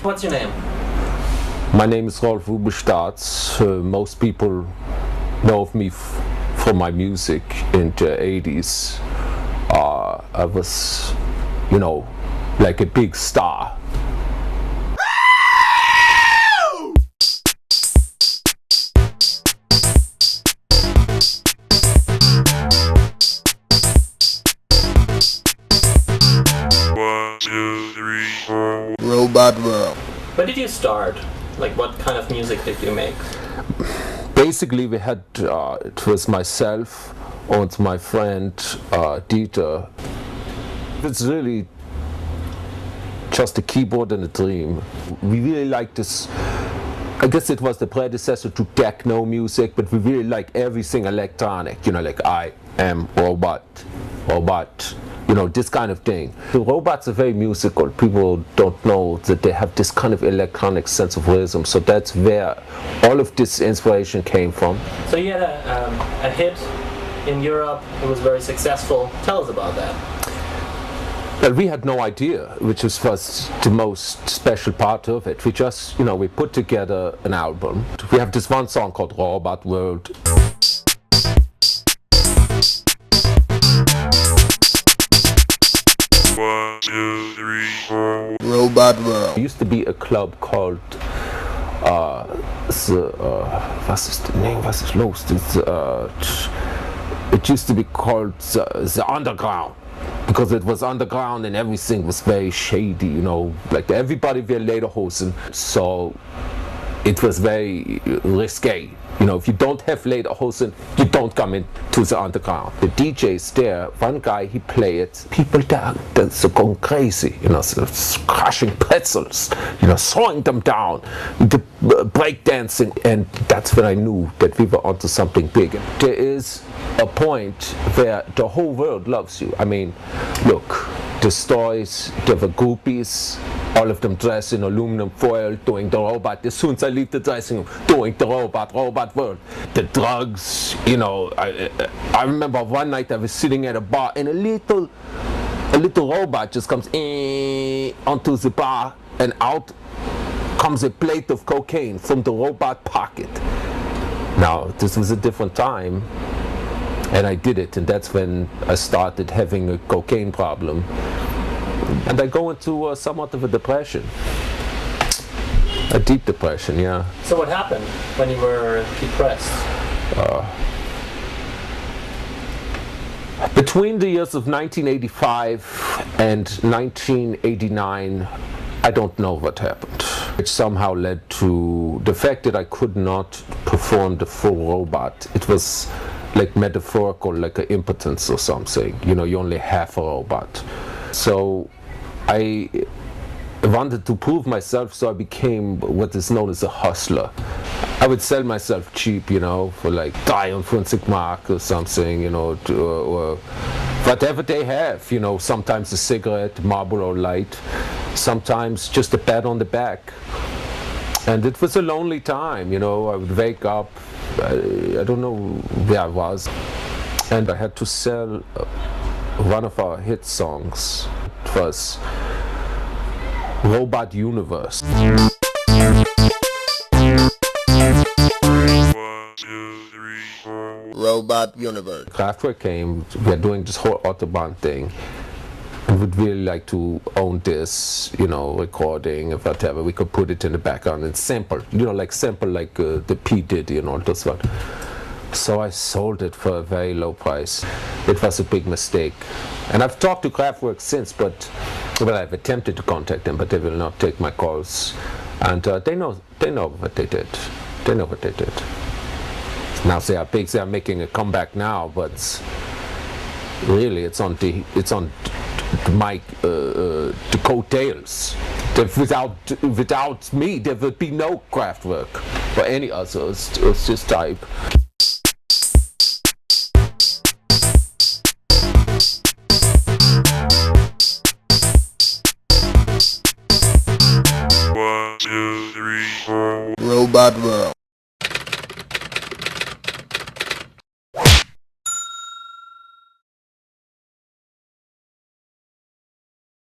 what's your name? My name is Rolf. Most people know of me from my music in the 80's. I was, like a big star. Robot World. When did you start? Like, what kind of music did you make? Basically, we had, it was myself and my friend Dieter. It's really just a keyboard and a dream. We really like this. I guess it was the predecessor to techno music, but we really like everything electronic, like I am robot, this kind of thing. The robots are very musical. People don't know that they have this kind of electronic sense of rhythm, so that's where all of this inspiration came from. So you had a hit in Europe, it was very successful. Tell us about that. Well, we had no idea, which was the most special part of it. We just, we put together an album. We have this one song called Robot World. One, two, three, four. Robot World. There used to be a club called, was ist the name? Was ist los? It used to be called the Underground. Because it was underground and everything was very shady, like everybody were lederhosen, so it was very risque. If you don't have lederhosen, you don't come into the underground. The DJs there, one guy, he played, people there, that's going crazy, crushing pretzels, throwing them down, the breakdancing, and that's when I knew that we were onto something big. There is a point where the whole world loves you. I mean, look, the stories, there were groupies, all of them dressed in aluminum foil, doing the robot. As soon as I leave the dressing room, doing the robot world. The drugs, I remember one night I was sitting at a bar and a little robot just comes onto the bar, and out comes a plate of cocaine from the robot pocket. Now, this was a different time. And I did it, and that's when I started having a cocaine problem. And I go into somewhat of a depression. A deep depression, yeah. So what happened when you were depressed? Between the years of 1985 and 1989, I don't know what happened. It somehow led to the fact that I could not perform the full robot. It was like metaphorical, like an impotence or something. You only have a robot. So I wanted to prove myself, so I became what is known as a hustler. I would sell myself cheap, for like 23 mark or something, or whatever they have, sometimes a cigarette, Marlboro Light, sometimes just a pat on the back. And it was a lonely time, I would wake up, I don't know where I was, and I had to sell one of our hit songs. It was Robot Universe. Robot Universe. Kraftwerk came, we are doing this whole Autobahn thing. We would really like to own this, recording or whatever. We could put it in the background and sample, sample like the P did, this one. So I sold it for a very low price. It was a big mistake. And I've talked to Kraftwerk since, I've attempted to contact them, but they will not take my calls. And they know what they did. They know what they did. Now they are big, they are making a comeback now, but really it's on my the coattails. Without me, there would be no Kraftwerk or any others of this type.